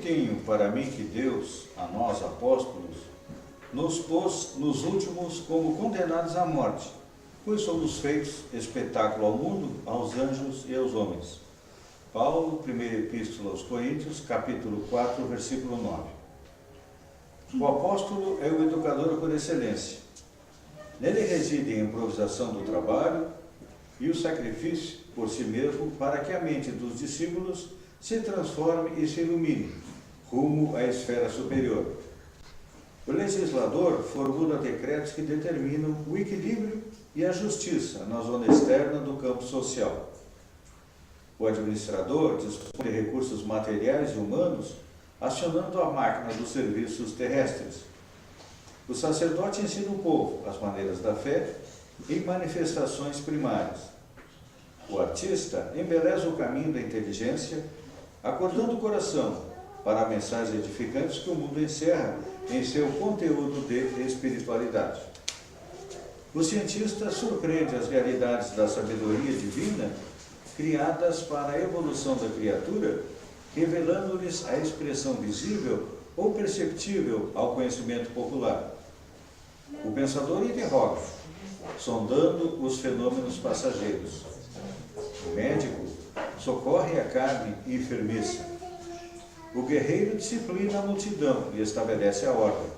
tenho para mim que Deus, a nós apóstolos, nos pôs nos últimos como condenados à morte, pois somos feitos espetáculo ao mundo, aos anjos e aos homens. Paulo, primeira epístola aos Coríntios, capítulo 4, versículo 9. O apóstolo é o educador por excelência. Nele reside a improvisação do trabalho e o sacrifício por si mesmo para que a mente dos discípulos se transforme e se ilumine, rumo à esfera superior. O legislador formula decretos que determinam o equilíbrio e a justiça na zona externa do campo social. O administrador dispõe de recursos materiais e humanos, acionando a máquina dos serviços terrestres. O sacerdote ensina o povo as maneiras da fé em manifestações primárias. O artista embeleza o caminho da inteligência, acordando o coração para mensagens edificantes que o mundo encerra em seu conteúdo de espiritualidade. O cientista surpreende as realidades da sabedoria divina criadas para a evolução da criatura, revelando-lhes a expressão visível ou perceptível ao conhecimento popular. O pensador interroga, sondando os fenômenos passageiros. O médico socorre a carne enfermiça. O guerreiro disciplina a multidão e estabelece a ordem.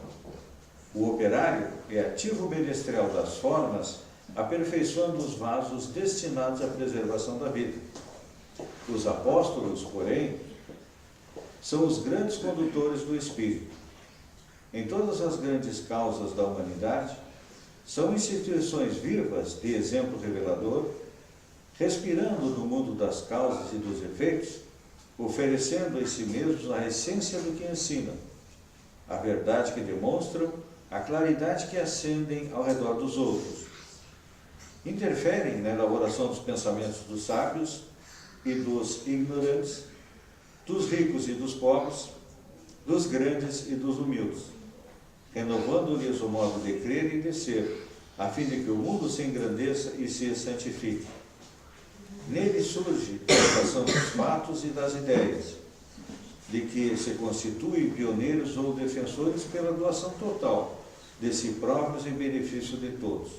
O operário é ativo menestrel das formas, aperfeiçoando os vasos destinados à preservação da vida. Os apóstolos, porém, são os grandes condutores do Espírito. Em todas as grandes causas da humanidade, são instituições vivas de exemplo revelador, respirando no mundo das causas e dos efeitos, oferecendo em si mesmos a essência do que ensinam, a verdade que demonstram, a claridade que acendem ao redor dos outros. Interferem na elaboração dos pensamentos dos sábios e dos ignorantes, dos ricos e dos pobres, dos grandes e dos humildes, renovando-lhes o modo de crer e de ser, a fim de que o mundo se engrandeça e se santifique. Nele surge a educação dos fatos e das ideias, de que se constituem pioneiros ou defensores pela doação total de si próprios em benefício de todos.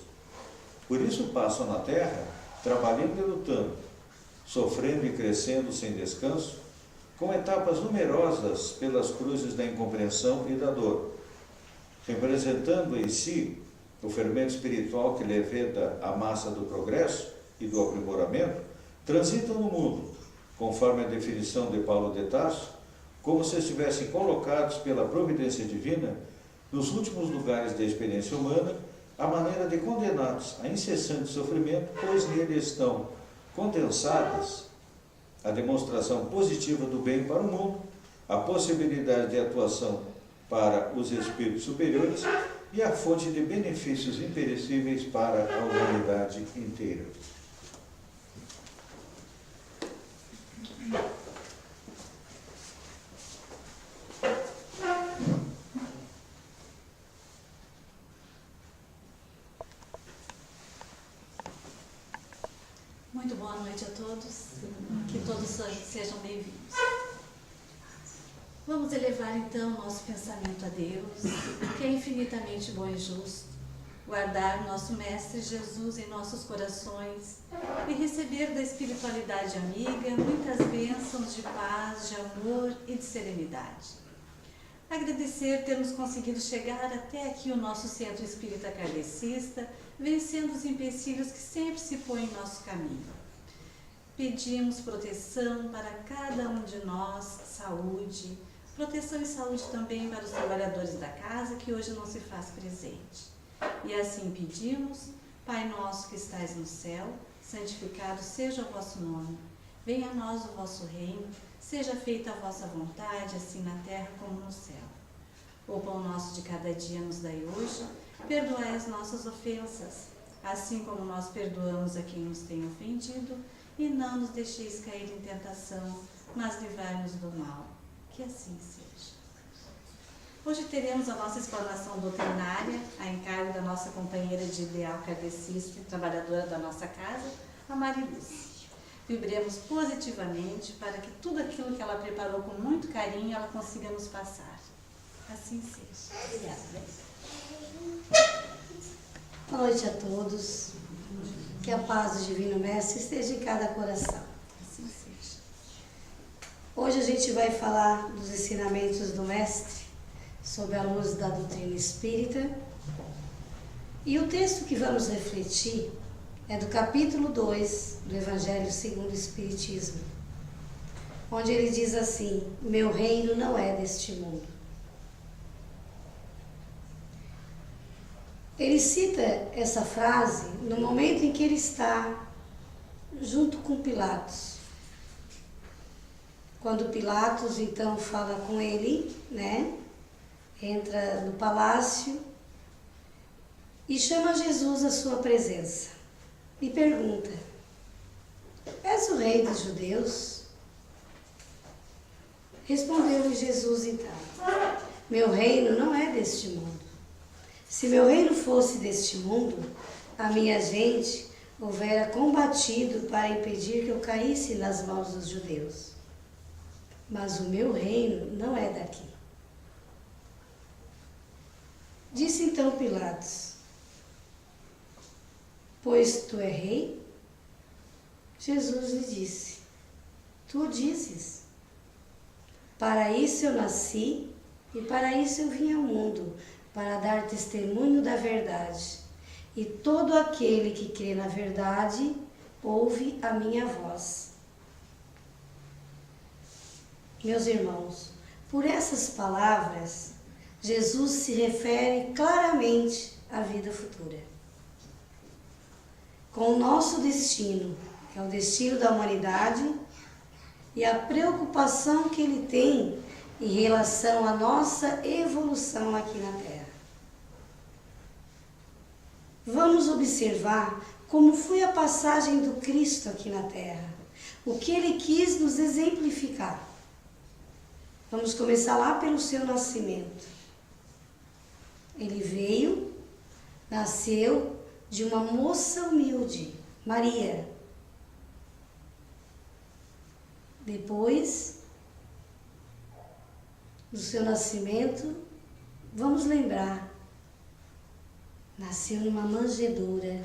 Por isso passam na terra, trabalhando e lutando, sofrendo e crescendo sem descanso, com etapas numerosas pelas cruzes da incompreensão e da dor, representando em si o fermento espiritual que leveda a massa do progresso e do aprimoramento, transitam no mundo, conforme a definição de Paulo de Tarso, como se estivessem colocados pela providência divina nos últimos lugares da experiência humana, à maneira de condenados a incessante sofrimento, pois nele estão condensadas a demonstração positiva do bem para o mundo, a possibilidade de atuação para os espíritos superiores e a fonte de benefícios imperecíveis para a humanidade inteira. Muito boa noite a todos, que todos sejam bem-vindos. Vamos elevar então nosso pensamento a Deus, que é infinitamente bom e justo, guardar nosso Mestre Jesus em nossos corações e receber da espiritualidade amiga muitas bênçãos de paz, de amor e de serenidade. Agradecer termos conseguido chegar até aqui o nosso centro espírita kardecista, vencendo os empecilhos que sempre se põem em nosso caminho. Pedimos proteção para cada um de nós, saúde, proteção e saúde também para os trabalhadores da casa que hoje não se faz presente. E assim pedimos, Pai nosso que estais no céu, santificado seja o vosso nome. Venha a nós o vosso reino, seja feita a vossa vontade, assim na terra como no céu. O pão nosso de cada dia nos dai hoje, perdoai as nossas ofensas, assim como nós perdoamos a quem nos tem ofendido, e não nos deixeis cair em tentação, mas livrai-nos do mal. Que assim seja. Hoje teremos a nossa explanação doutrinária, a encargo da nossa companheira de ideal kardecista e trabalhadora da nossa casa, a Mariluz. vibremos positivamente para que tudo aquilo que ela preparou com muito carinho, ela consiga nos passar. Assim seja. Obrigada. Boa noite a todos. Que a paz do Divino Mestre esteja em cada coração. Assim seja. Hoje a gente vai falar dos ensinamentos do Mestre sob a luz da doutrina espírita. E o texto que vamos refletir é do capítulo 2 do Evangelho segundo o Espiritismo, onde ele diz assim: meu reino não é deste mundo. Ele cita essa frase no momento em que ele está junto com Pilatos. Quando Pilatos então fala com ele, né? Entra no palácio e chama Jesus à sua presença e pergunta: és o rei dos judeus? Respondeu-lhe Jesus então: meu reino não é deste mundo. Se meu reino fosse deste mundo, a minha gente houvera combatido para impedir que eu caísse nas mãos dos judeus. Mas o meu reino não é daqui. Disse então Pilatos: pois tu é rei? Jesus lhe disse: tu o dizes. Para isso eu nasci e para isso eu vim ao mundo, para dar testemunho da verdade. E todo aquele que crê na verdade ouve a minha voz. Meus irmãos, por essas palavras, Jesus se refere claramente à vida futura. Com o nosso destino, que é o destino da humanidade, e a preocupação que ele tem em relação à nossa evolução aqui na Terra. Vamos observar como foi a passagem do Cristo aqui na Terra, o que ele quis nos exemplificar. Vamos começar lá pelo seu nascimento. Ele veio, nasceu de uma moça humilde, Maria. Depois do seu nascimento, vamos lembrar, nasceu numa manjedoura,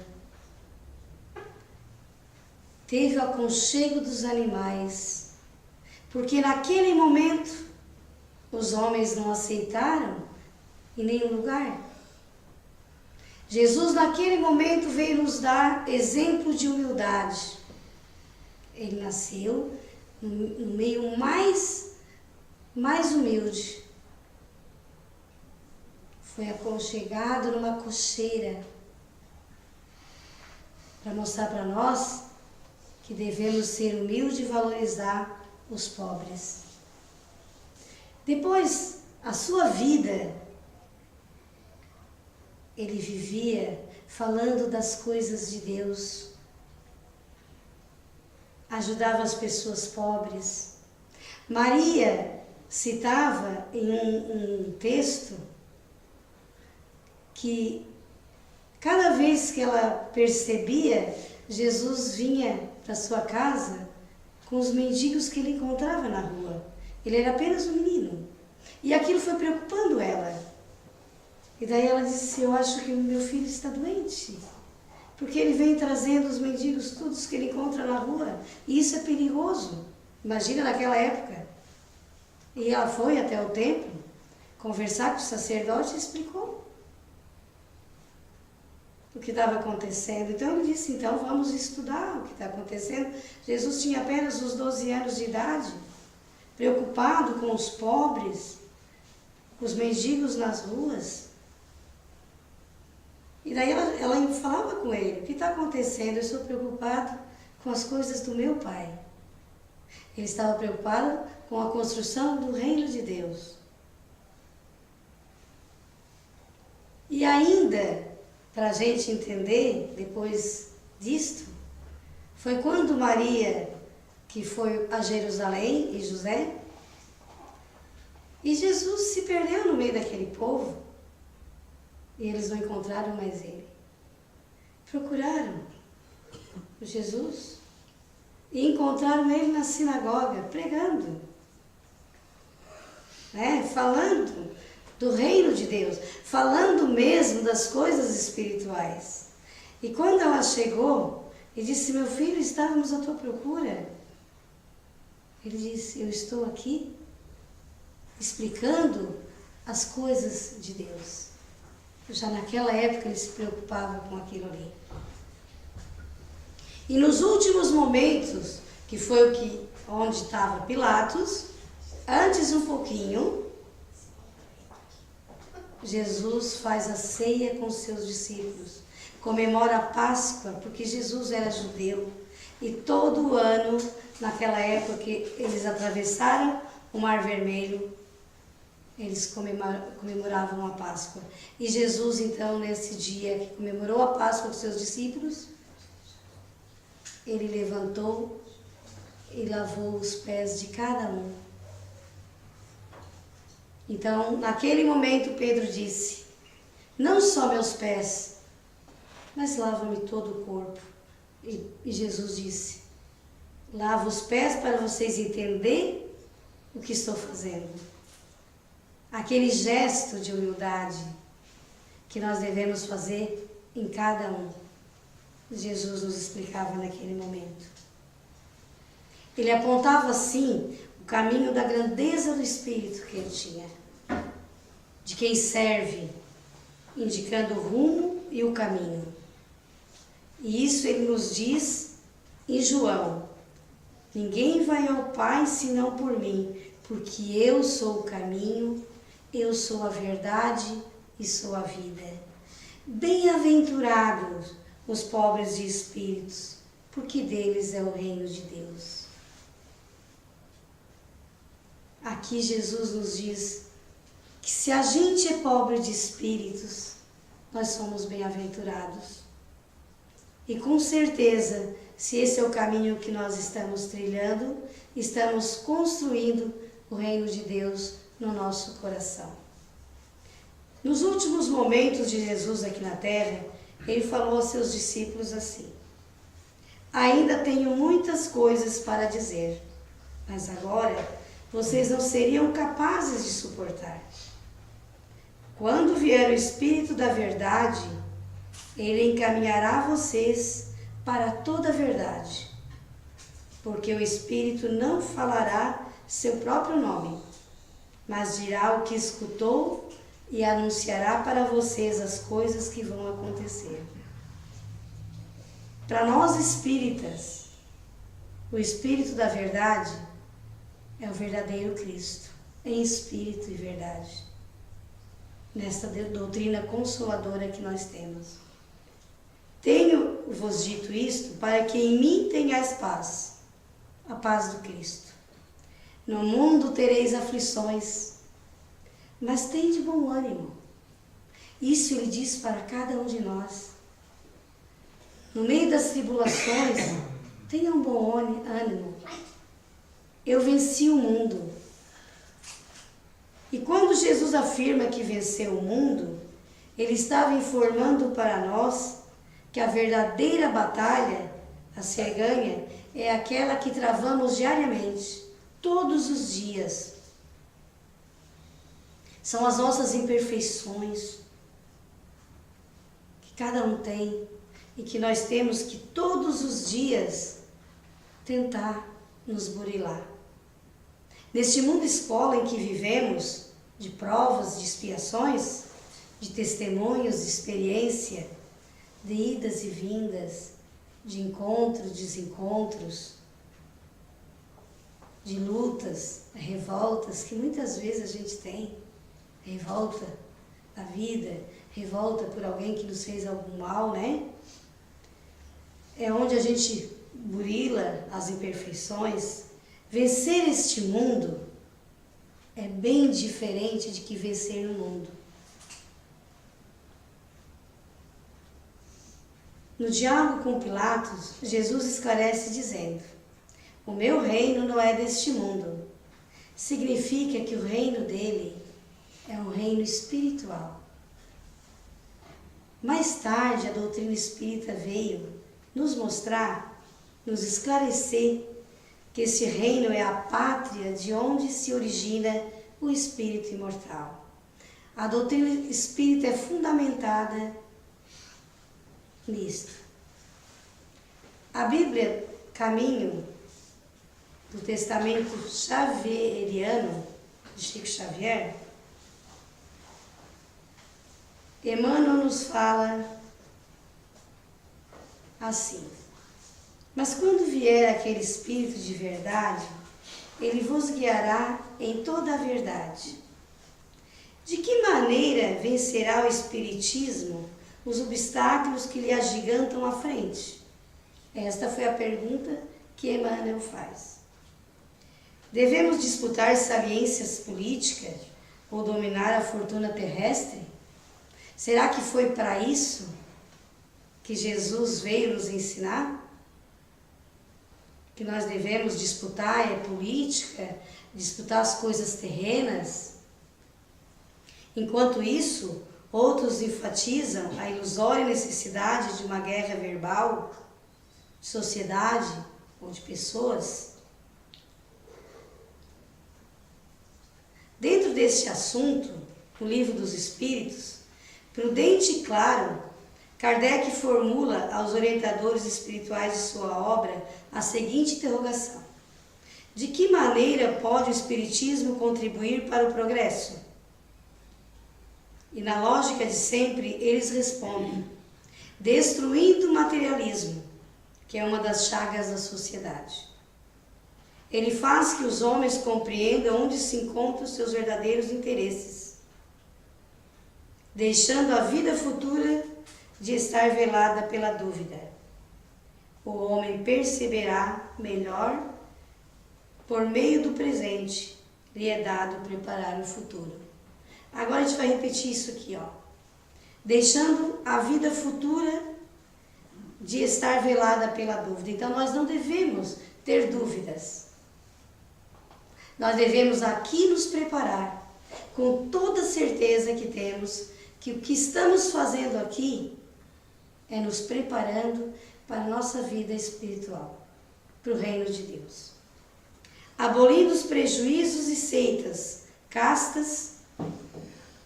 teve o aconchego dos animais, porque naquele momento os homens não aceitaram em nenhum lugar. Jesus naquele momento veio nos dar exemplo de humildade. Ele nasceu no meio mais humilde. Foi aconchegado numa cocheira para mostrar para nós que devemos ser humildes e valorizar os pobres. Depois, a sua vida, ele vivia falando das coisas de Deus, ajudava as pessoas pobres. Maria citava em um texto que cada vez que ela percebia, Jesus vinha para sua casa com os mendigos que ele encontrava na rua. Ele era apenas um menino. E aquilo foi preocupando ela. E daí ela disse: eu acho que o meu filho está doente, porque ele vem trazendo os mendigos todos que ele encontra na rua. E isso é perigoso. Imagina naquela época. E ela foi até o templo conversar com o sacerdote e explicou o que estava acontecendo. Então ele disse: então vamos estudar o que está acontecendo. Jesus tinha apenas uns 12 anos de idade, preocupado com os pobres, com os mendigos nas ruas. E daí ela falava com ele: o que está acontecendo? Eu estou preocupado com as coisas do meu pai. Ele estava preocupado com a construção do reino de Deus. E ainda, para a gente entender, depois disto, foi quando Maria, que foi a Jerusalém, e José, e Jesus se perdeu no meio daquele povo, e eles não encontraram mais ele. Procuraram Jesus, e encontraram ele na sinagoga, pregando, falando do reino de Deus, falando mesmo das coisas espirituais. E quando ela chegou e disse: meu filho, estávamos à tua procura. Ele disse: eu estou aqui explicando as coisas de Deus. Já naquela época ele se preocupava com aquilo ali. E nos últimos momentos, que foi onde estava Pilatos, antes um pouquinho, Jesus faz a ceia com seus discípulos, comemora a Páscoa, porque Jesus era judeu, e todo ano, naquela época que eles atravessaram o Mar Vermelho, eles comemoravam a Páscoa. E Jesus, então, nesse dia que comemorou a Páscoa com seus discípulos, ele levantou e lavou os pés de cada um. Então, naquele momento, Pedro disse: não só meus pés, mas lava-me todo o corpo. E Jesus disse: lava os pés para vocês entenderem o que estou fazendo. Aquele gesto de humildade que nós devemos fazer em cada um, Jesus nos explicava naquele momento. Ele apontava assim o caminho da grandeza do Espírito que ele tinha, de quem serve, indicando o rumo e o caminho. E isso ele nos diz em João: ninguém vai ao Pai senão por mim, porque eu sou o caminho, eu sou a verdade e sou a vida. Bem-aventurados os pobres de espíritos, porque deles é o reino de Deus. Aqui Jesus nos diz que se a gente é pobre de espíritos, nós somos bem-aventurados. E com certeza, se esse é o caminho que nós estamos trilhando, estamos construindo o reino de Deus no nosso coração. Nos últimos momentos de Jesus aqui na terra, ele falou aos seus discípulos assim: ainda tenho muitas coisas para dizer, mas agora vocês não seriam capazes de suportar. Quando vier o Espírito da verdade, ele encaminhará vocês para toda a verdade, porque o Espírito não falará seu próprio nome, mas dirá o que escutou e anunciará para vocês as coisas que vão acontecer. Para nós espíritas, o Espírito da verdade é o verdadeiro Cristo, em espírito e verdade, nesta doutrina consoladora que nós temos. Tenho-vos dito isto para que em mim tenhais paz, a paz do Cristo. No mundo tereis aflições, mas tende bom ânimo. Isso ele diz para cada um de nós. No meio das tribulações, tenham bom ânimo. Eu venci o mundo. E quando Jesus afirma que venceu o mundo, ele estava informando para nós que a verdadeira batalha a ser ganha é aquela que travamos diariamente, todos os dias. São as nossas imperfeições, que cada um tem, e que nós temos que todos os dias tentar nos burilar. Neste mundo escola em que vivemos, de provas, de expiações, de testemunhos, de experiência, de idas e vindas, de encontros, desencontros, de lutas, revoltas, que muitas vezes a gente tem, revolta da vida, revolta por alguém que nos fez algum mal, né? É onde a gente burila as imperfeições. Vencer este mundo é bem diferente de que vencer no mundo. No diálogo com Pilatos, Jesus esclarece dizendo: o meu reino não é deste mundo. Significa que o reino dele é um reino espiritual. Mais tarde, a doutrina espírita veio nos mostrar, nos esclarecer que esse reino é a pátria de onde se origina o espírito imortal. A doutrina espírita é fundamentada nisto. A Bíblia Caminho do Testamento Xavieriano, de Chico Xavier, Emmanuel nos fala assim: mas quando vier aquele Espírito de verdade, ele vos guiará em toda a verdade. De que maneira vencerá o Espiritismo os obstáculos que lhe agigantam à frente? Esta foi a pergunta que Emmanuel faz. Devemos disputar sapiências políticas ou dominar a fortuna terrestre? Será que foi para isso que Jesus veio nos ensinar? Que nós devemos disputar política, disputar as coisas terrenas? Enquanto isso, outros enfatizam a ilusória necessidade de uma guerra verbal, de sociedade ou de pessoas. Dentro deste assunto, no Livro dos Espíritos, prudente e claro, Kardec formula aos orientadores espirituais de sua obra a seguinte interrogação: de que maneira pode o Espiritismo contribuir para o progresso? E na lógica de sempre, eles respondem: destruindo o materialismo, que é uma das chagas da sociedade. Ele faz que os homens compreendam onde se encontram os seus verdadeiros interesses, deixando a vida futura de estar velada pela dúvida. O homem perceberá melhor, por meio do presente, lhe é dado preparar o futuro. Agora a gente vai repetir isso aqui, ó. Deixando a vida futura de estar velada pela dúvida. Então nós não devemos ter dúvidas. Nós devemos aqui nos preparar com toda certeza que temos que o que estamos fazendo aqui é nos preparando para a nossa vida espiritual, para o reino de Deus. Abolindo os prejuízos e seitas, castas,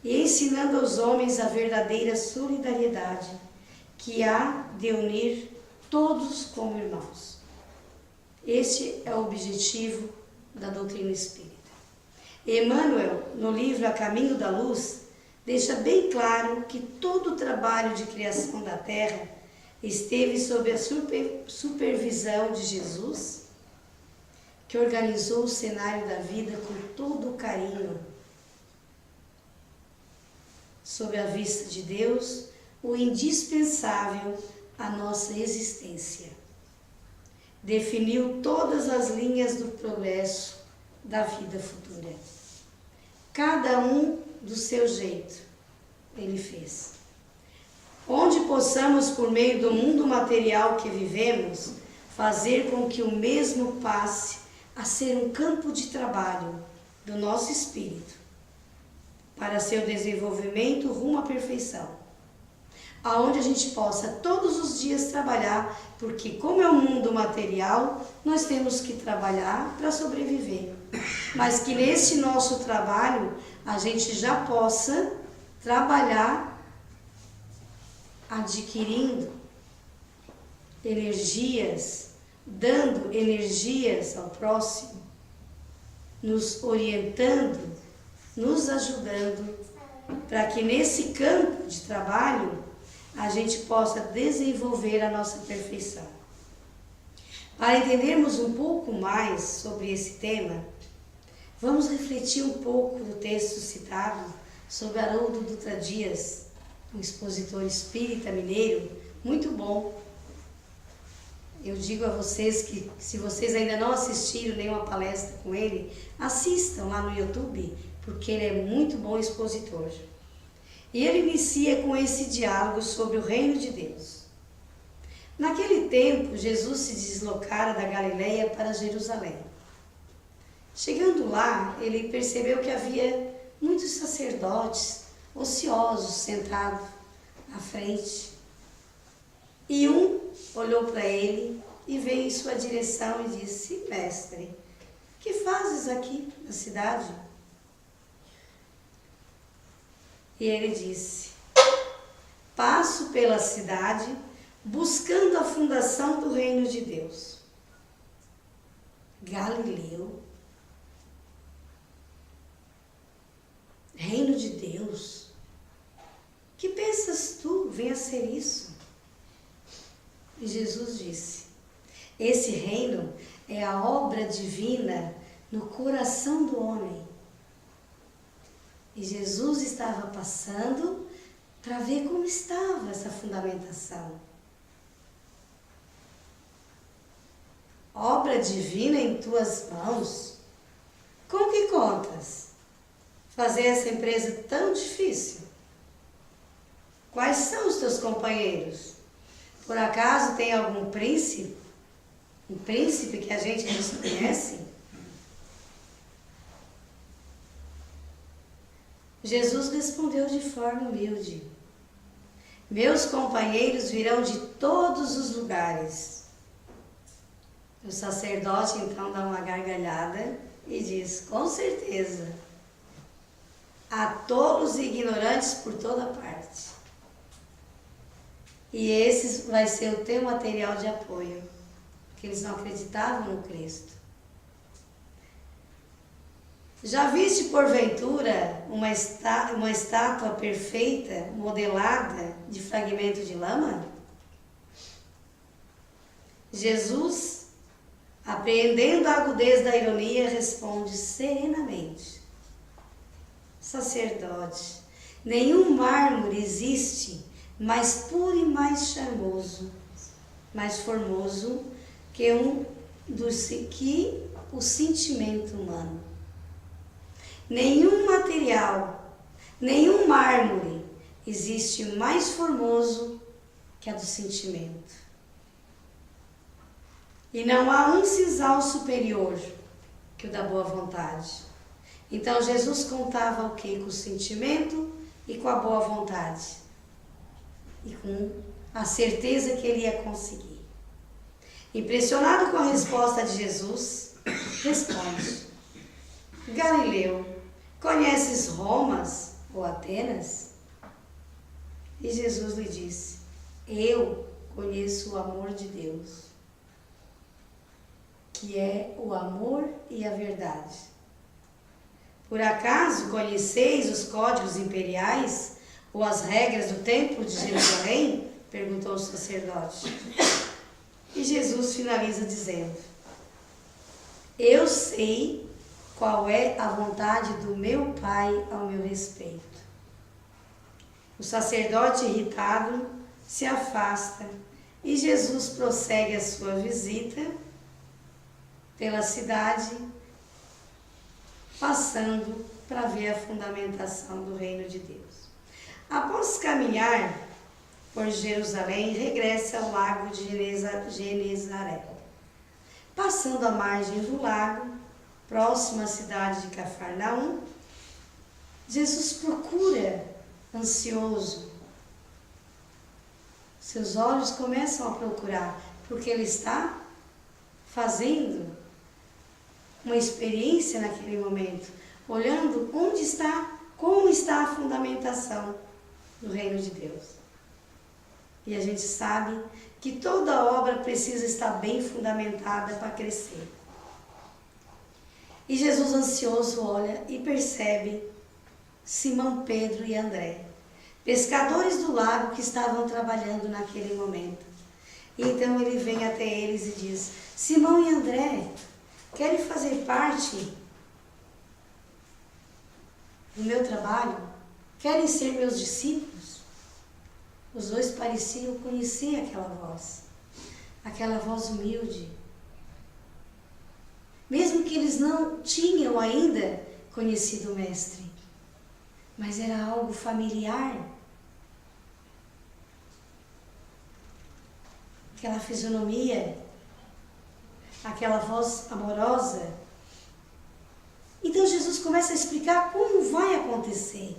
e ensinando aos homens a verdadeira solidariedade que há de unir todos como irmãos. Este é o objetivo da doutrina espírita. Emmanuel, no livro A Caminho da Luz, deixa bem claro que todo o trabalho de criação da Terra esteve sob a supervisão de Jesus, que organizou o cenário da vida com todo o carinho, sob a vista de Deus, o indispensável à nossa existência. Definiu todas as linhas do progresso da vida futura. Cada um do seu jeito, ele fez. Onde possamos, por meio do mundo material que vivemos, fazer com que o mesmo passe a ser um campo de trabalho do nosso espírito, para seu desenvolvimento rumo à perfeição. Aonde a gente possa todos os dias trabalhar, porque como é um mundo material, nós temos que trabalhar para sobreviver. Mas que nesse nosso trabalho, a gente já possa trabalhar adquirindo energias, dando energias ao próximo, nos orientando, nos ajudando, para que nesse campo de trabalho a gente possa desenvolver a nossa perfeição. Para entendermos um pouco mais sobre esse tema, vamos refletir um pouco do texto citado sobre Haroldo Dutra Dias, um expositor espírita mineiro, muito bom. Eu digo a vocês que, se vocês ainda não assistiram nenhuma palestra com ele, assistam lá no YouTube, porque ele é muito bom expositor. E ele inicia com esse diálogo sobre o reino de Deus. Naquele tempo, Jesus se deslocara da Galileia para Jerusalém. Chegando lá, ele percebeu que havia muitos sacerdotes ociosos sentados à frente. E um olhou para ele e veio em sua direção e disse: Mestre, que fazes aqui na cidade? E ele disse: passo pela cidade buscando a fundação do reino de Deus. Galileu, reino de Deus, que pensas tu venha ser isso? E Jesus disse: esse reino é a obra divina no coração do homem. E Jesus estava passando para ver como estava essa fundamentação. Obra divina em tuas mãos? Com que contas? Fazer essa empresa tão difícil? Quais são os teus companheiros? Por acaso tem algum príncipe? Um príncipe que a gente desconhece? Jesus respondeu de forma humilde: meus companheiros virão de todos os lugares. O sacerdote então dá uma gargalhada e diz: com certeza, há tolos e ignorantes por toda parte. E esse vai ser o teu material de apoio, porque eles não acreditavam no Cristo. Já viste porventura uma estátua perfeita, modelada de fragmento de lama? Jesus, apreendendo a agudez da ironia, responde serenamente: sacerdote, nenhum mármore existe mais puro e mais charmoso, mais formoso que o sentimento humano. Nenhum material, nenhum mármore existe mais formoso que a do sentimento. E não há um sisal superior que o da boa vontade. Então Jesus contava o quê? Com o sentimento e com a boa vontade. E com a certeza que ele ia conseguir. Impressionado com a resposta de Jesus, responde: Galileu, conheces Romas ou Atenas? E Jesus lhe disse: eu conheço o amor de Deus, que é o amor e a verdade. Por acaso conheceis os códigos imperiais ou as regras do templo de Jerusalém? Perguntou o sacerdote. E Jesus finaliza dizendo: eu sei qual é a vontade do meu Pai ao meu respeito. O sacerdote, irritado, se afasta e Jesus prossegue a sua visita pela cidade, passando para ver a fundamentação do reino de Deus. Após caminhar por Jerusalém, regressa ao lago de Genezaré. Passando a margem do lago, próximo à cidade de Cafarnaum, Jesus procura, ansioso. Seus olhos começam a procurar, porque ele está fazendo uma experiência naquele momento, olhando onde está, como está a fundamentação do reino de Deus. E a gente sabe que toda obra precisa estar bem fundamentada para crescer. E Jesus, ansioso, olha e percebe Simão, Pedro e André, pescadores do lago que estavam trabalhando naquele momento. E então ele vem até eles e diz: Simão e André, querem fazer parte do meu trabalho? Querem ser meus discípulos? Os dois pareciam conhecer aquela voz humilde. Mesmo que eles não tinham ainda conhecido o Mestre, mas era algo familiar. Aquela fisionomia, aquela voz amorosa. Então Jesus começa a explicar como vai acontecer.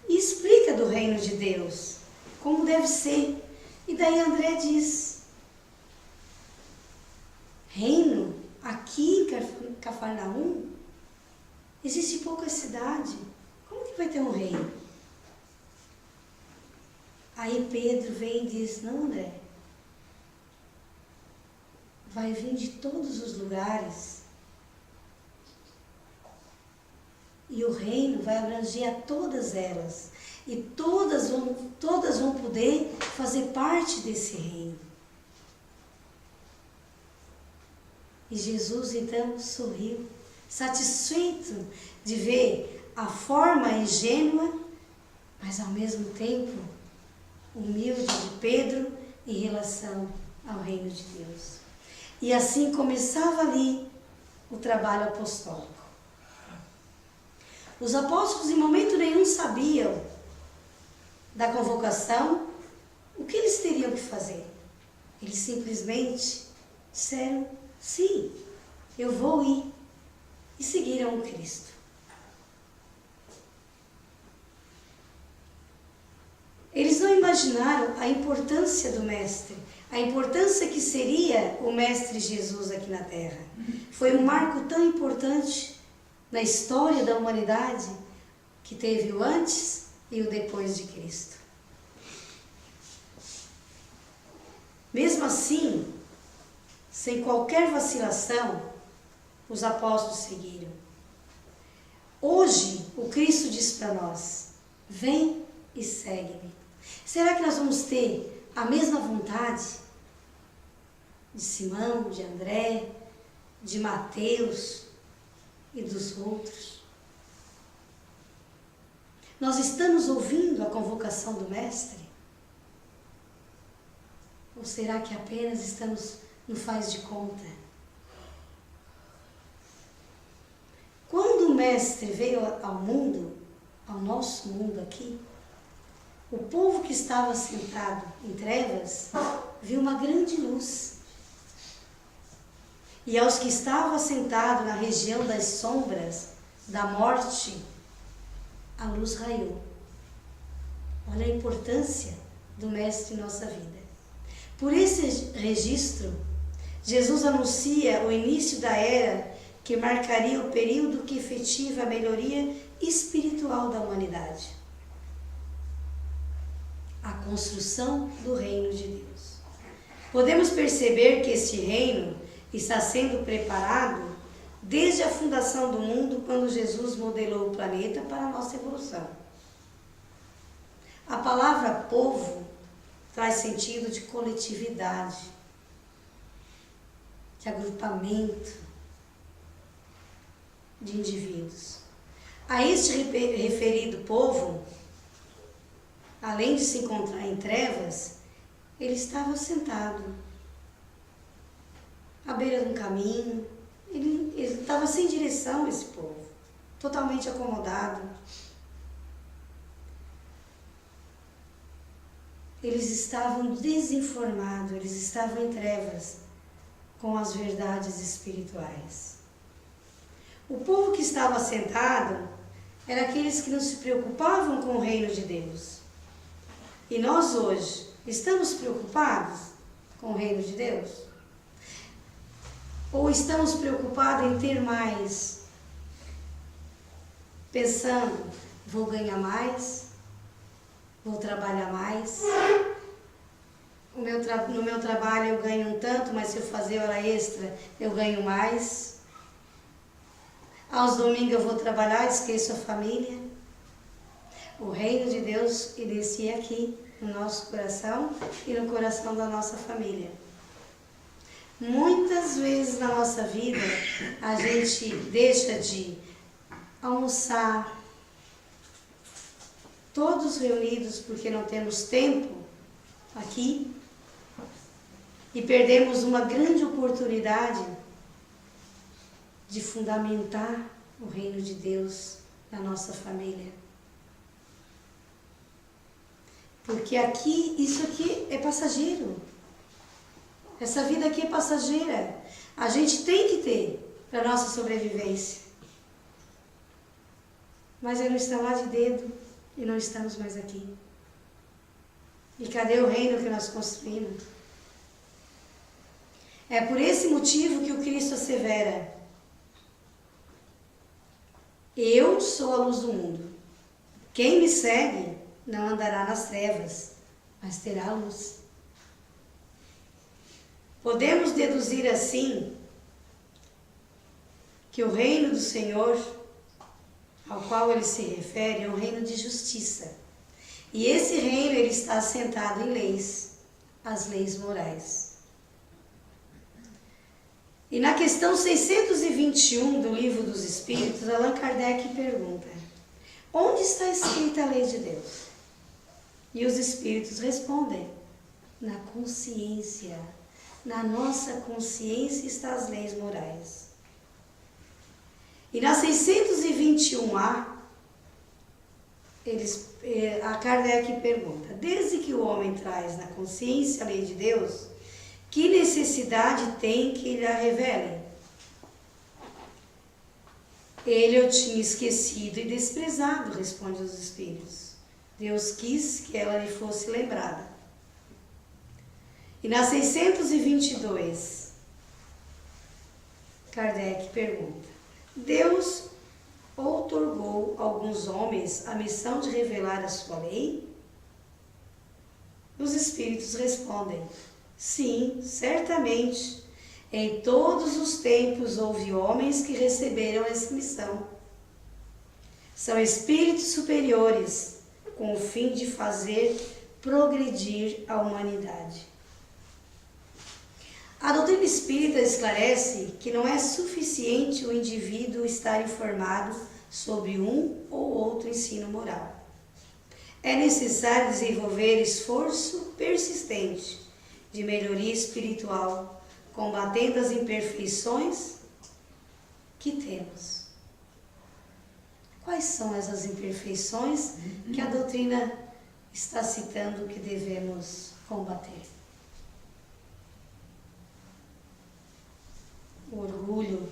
E explica do reino de Deus, como deve ser. E daí André diz, reino, aqui em Cafarnaum, existe pouca cidade, como que vai ter um reino? Aí Pedro vem e diz, não, André, vai vir de todos os lugares e o reino vai abranger a todas elas e todas vão poder fazer parte desse reino. E Jesus então sorriu, satisfeito de ver a forma ingênua, mas ao mesmo tempo humilde de Pedro em relação ao reino de Deus. E assim começava ali o trabalho apostólico. Os apóstolos em momento nenhum sabiam da convocação, o que eles teriam que fazer. Eles simplesmente disseram, sim, eu vou ir. E seguiram o Cristo. Eles não imaginaram a importância do Mestre, a importância que seria o Mestre Jesus aqui na Terra. Foi um marco tão importante na história da humanidade que teve o antes e o depois de Cristo. Mesmo assim, sem qualquer vacilação, os apóstolos seguiram. Hoje, o Cristo diz para nós, vem e segue-me. Será que nós vamos ter a mesma vontade de Simão, de André, de Mateus e dos outros? Nós estamos ouvindo a convocação do Mestre? Ou será que apenas estamos no faz de conta? Quando o Mestre veio ao mundo, ao nosso mundo aqui, o povo que estava sentado em trevas viu uma grande luz. E aos que estavam assentados na região das sombras da morte, a luz raiou. Olha a importância do Mestre em nossa vida. Por esse registro, Jesus anuncia o início da era que marcaria o período que efetiva a melhoria espiritual da humanidade. A construção do reino de Deus. Podemos perceber que este reino está sendo preparado desde a fundação do mundo, quando Jesus modelou o planeta para a nossa evolução. A palavra povo traz sentido de coletividade, de agrupamento de indivíduos. A este referido povo, além de se encontrar em trevas, ele estava sentado à beira de um caminho. Ele estava sem direção, esse povo, totalmente acomodado. Eles estavam desinformados, eles estavam em trevas com as verdades espirituais. O povo que estava sentado era aqueles que não se preocupavam com o reino de Deus. E nós hoje estamos preocupados com o reino de Deus? Ou estamos preocupados em ter mais? Pensando, vou ganhar mais, vou trabalhar mais. No meu trabalho eu ganho um tanto, mas se eu fazer hora extra eu ganho mais. Aos domingos eu vou trabalhar, esqueço a família. O reino de Deus inicia aqui, no nosso coração e no coração da nossa família. Muitas vezes na nossa vida, a gente deixa de almoçar, todos reunidos porque não temos tempo aqui, e perdemos uma grande oportunidade de fundamentar o reino de Deus na nossa família. Porque aqui, isso aqui é passageiro. Essa vida aqui é passageira. A gente tem que ter para a nossa sobrevivência. Mas é no estalar de dedo e não estamos mais aqui. E cadê o reino que nós construímos? É por esse motivo que o Cristo assevera: eu sou a luz do mundo. Quem me segue não andará nas trevas, mas terá a luz. Podemos deduzir assim que o reino do Senhor, ao qual ele se refere, é um reino de justiça. E esse reino ele está assentado em leis, as leis morais. E na questão 621 do Livro dos Espíritos, Allan Kardec pergunta: onde está escrita a lei de Deus? E os Espíritos respondem: na consciência. Na nossa consciência estão as leis morais. E na 621A, a Kardec pergunta: desde que o homem traz na consciência a lei de Deus, que necessidade tem que ele a revele? Ele eu tinha esquecido e desprezado, responde os Espíritos. Deus quis que ela lhe fosse lembrada. E na 622, Kardec pergunta: Deus outorgou a alguns homens a missão de revelar a sua lei? Os Espíritos respondem: sim, certamente. Em todos os tempos houve homens que receberam essa missão. São espíritos superiores, com o fim de fazer progredir a humanidade. A doutrina espírita esclarece que não é suficiente o indivíduo estar informado sobre um ou outro ensino moral. É necessário desenvolver esforço persistente de melhoria espiritual, combatendo as imperfeições que temos. Quais são essas imperfeições que a doutrina está citando que devemos combater? O orgulho,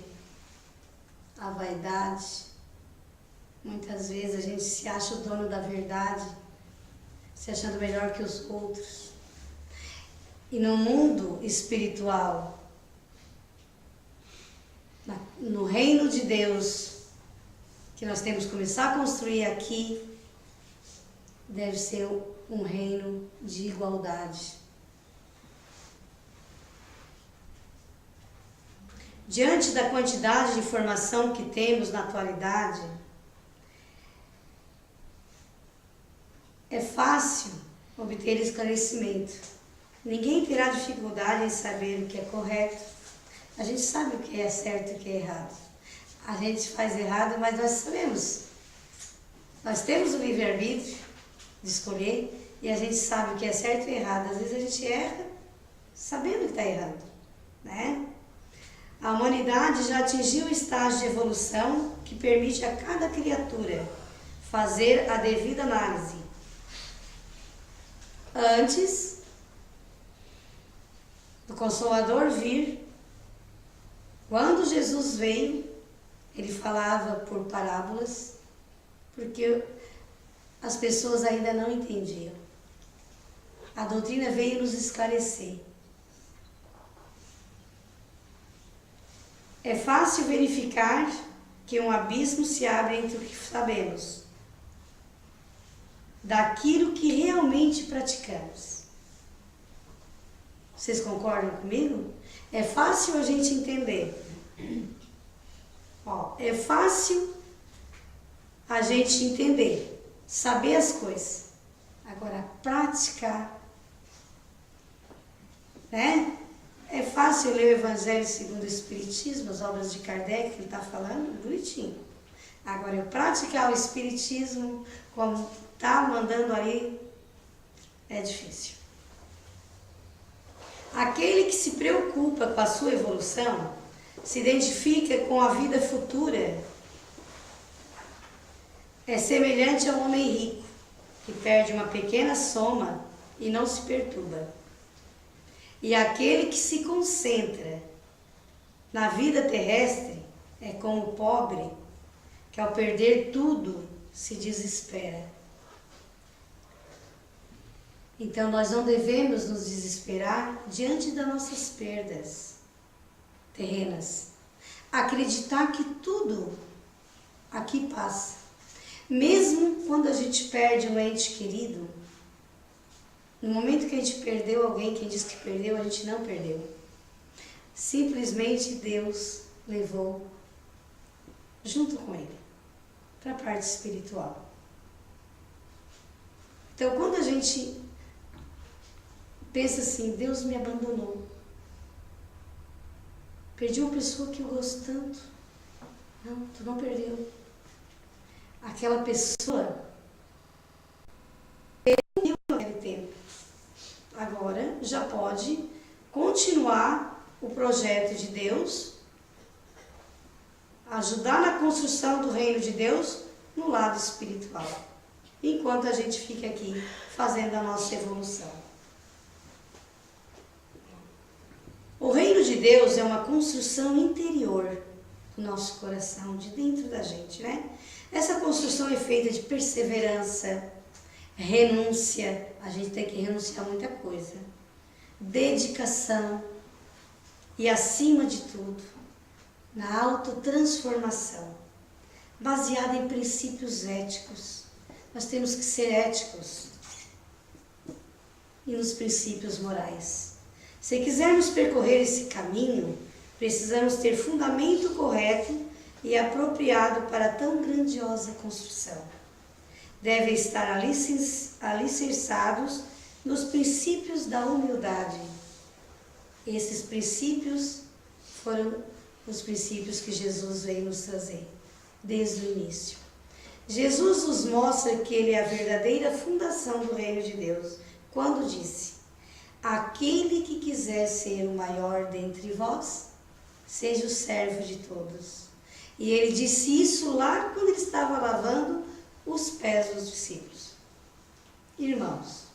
a vaidade. Muitas vezes a gente se acha o dono da verdade, se achando melhor que os outros. E no mundo espiritual, no reino de Deus, que nós temos que começar a construir aqui, deve ser um reino de igualdade. Diante da quantidade de informação que temos na atualidade, é fácil obter esclarecimento. Ninguém terá dificuldade em saber o que é correto. A gente sabe o que é certo e o que é errado. A gente faz errado, mas nós sabemos. Nós temos o livre-arbítrio de escolher e a gente sabe o que é certo e errado. Às vezes a gente erra sabendo que está errado, né? A humanidade já atingiu o estágio de evolução que permite a cada criatura fazer a devida análise. Antes do Consolador vir, quando Jesus veio, ele falava por parábolas, porque as pessoas ainda não entendiam. A doutrina veio nos esclarecer. É fácil verificar que um abismo se abre entre o que sabemos daquilo que realmente praticamos. Vocês concordam comigo? É fácil a gente entender. É fácil a gente entender, saber as coisas. Agora, praticar, né? É fácil ler o Evangelho segundo o Espiritismo, as obras de Kardec, que ele está falando, bonitinho. Agora, eu praticar o Espiritismo como está mandando ali, é difícil. Aquele que se preocupa com a sua evolução, se identifica com a vida futura, é semelhante a um homem rico, que perde uma pequena soma e não se perturba. E aquele que se concentra na vida terrestre é como o pobre, que ao perder tudo se desespera. Então nós não devemos nos desesperar diante das nossas perdas terrenas. Acreditar que tudo aqui passa. Mesmo quando a gente perde um ente querido, no momento que a gente perdeu alguém, quem diz que perdeu, a gente não perdeu. Simplesmente Deus levou junto com ele para a parte espiritual. Então, quando a gente pensa assim, Deus me abandonou, perdi uma pessoa que eu gosto tanto. Não, tu não perdeu. Aquela pessoa perdeu naquele tempo. Agora já pode continuar o projeto de Deus, ajudar na construção do reino de Deus no lado espiritual, enquanto a gente fica aqui fazendo a nossa evolução. O reino de Deus é uma construção interior do nosso coração, de dentro da gente, né? Essa construção é feita de perseverança, renúncia, a gente tem que renunciar a muita coisa, dedicação e, acima de tudo, na autotransformação, baseada em princípios éticos. Nós temos que ser éticos e nos princípios morais. Se quisermos percorrer esse caminho, precisamos ter fundamento correto e apropriado para tão grandiosa construção. Devem estar alicerçados nos princípios da humildade. Esses princípios foram os princípios que Jesus veio nos trazer desde o início. Jesus nos mostra que Ele é a verdadeira fundação do reino de Deus, quando disse: aquele que quiser ser o maior dentre vós, seja o servo de todos. E Ele disse isso lá quando Ele estava lavando os pés dos discípulos. Irmãos,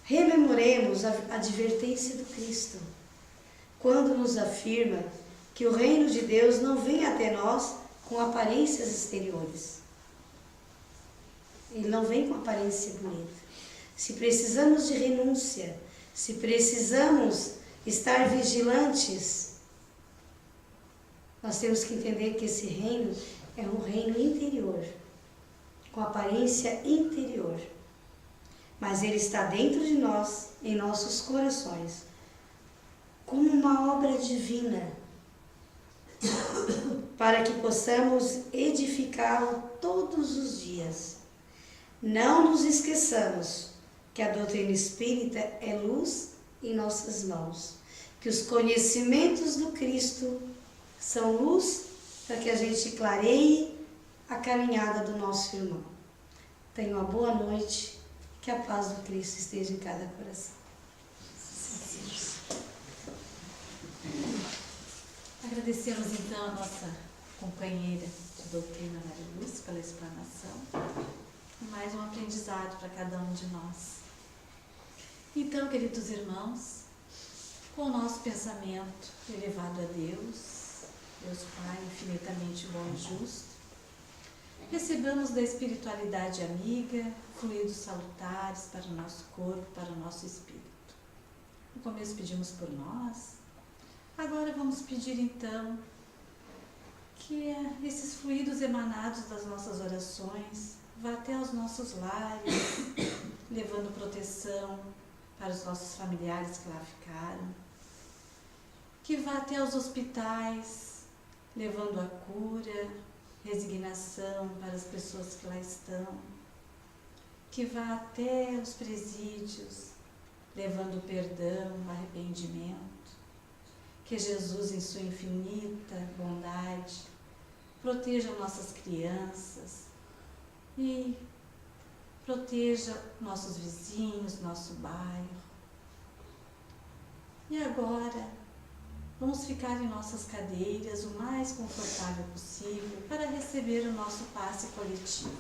rememoremos a advertência do Cristo, quando nos afirma que o reino de Deus não vem até nós com aparências exteriores. Ele não vem com aparência bonita. Se precisamos de renúncia, se precisamos estar vigilantes, nós temos que entender que esse reino é um reino interior, com aparência interior. Mas ele está dentro de nós, em nossos corações, como uma obra divina, para que possamos edificá-lo todos os dias. Não nos esqueçamos que a doutrina espírita é luz em nossas mãos, que os conhecimentos do Cristo são luz para que a gente clareie a caminhada do nosso irmão. Tenha uma boa noite, que a paz do Cristo esteja em cada coração. Agradecemos então a nossa companheira de doutrina, Maria Lúcia, pela explanação. Mais um aprendizado para cada um de nós. Então, queridos irmãos, com o nosso pensamento elevado a Deus, Deus Pai infinitamente bom e justo, recebamos da espiritualidade amiga fluidos salutares para o nosso corpo, para o nosso espírito. No começo pedimos por nós, agora vamos pedir então que esses fluidos emanados das nossas orações vá até os nossos lares, levando proteção para os nossos familiares que lá ficaram, que vá até os hospitais, levando a cura, resignação para as pessoas que lá estão, que vá até os presídios, levando perdão, arrependimento, que Jesus, em sua infinita bondade, proteja nossas crianças e proteja nossos vizinhos, nosso bairro. E agora, vamos ficar em nossas cadeiras o mais confortável possível para receber o nosso passe coletivo.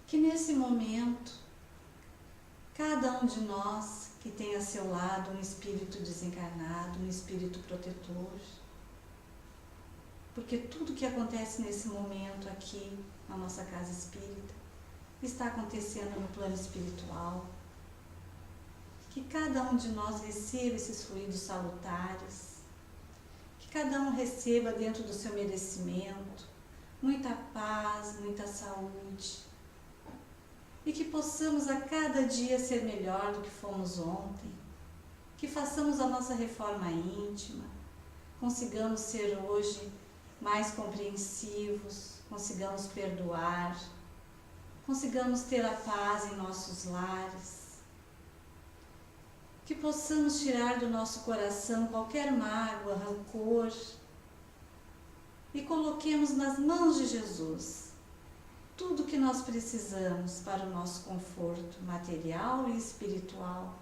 Que nesse momento, cada um de nós que tem a seu lado um espírito desencarnado, um espírito protetor, porque tudo que acontece nesse momento aqui na nossa casa espírita está acontecendo no plano espiritual. Que cada um de nós receba esses fluidos salutares, que cada um receba dentro do seu merecimento muita paz, muita saúde, e que possamos a cada dia ser melhor do que fomos ontem, que façamos a nossa reforma íntima, consigamos ser hoje mais compreensivos, consigamos perdoar, consigamos ter a paz em nossos lares, que possamos tirar do nosso coração qualquer mágoa, rancor e coloquemos nas mãos de Jesus tudo o que nós precisamos para o nosso conforto material e espiritual.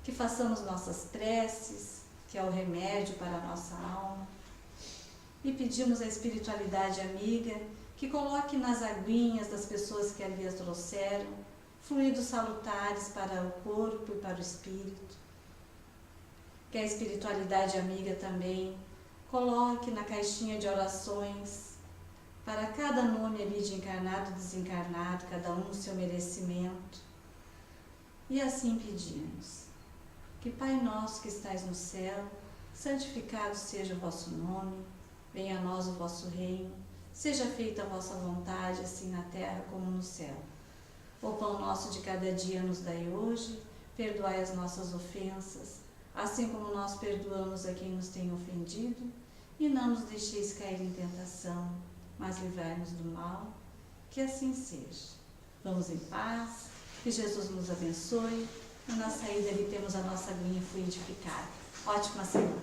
Que façamos nossas preces, que é o remédio para a nossa alma, e pedimos à espiritualidade amiga que coloque nas aguinhas das pessoas que ali as trouxeram fluidos salutares para o corpo e para o espírito. Que a espiritualidade amiga também coloque na caixinha de orações para cada nome ali de encarnado e desencarnado, cada um no seu merecimento. E assim pedimos: que Pai nosso que estais no céu, santificado seja o vosso nome, venha a nós o vosso reino, seja feita a vossa vontade, assim na terra como no céu. O pão nosso de cada dia nos dai hoje, perdoai as nossas ofensas, assim como nós perdoamos a quem nos tem ofendido, e não nos deixeis cair em tentação, mas livrai-nos do mal, que assim seja. Vamos em paz, que Jesus nos abençoe, e na saída ali temos a nossa aguinha fluidificada. Ótima semana.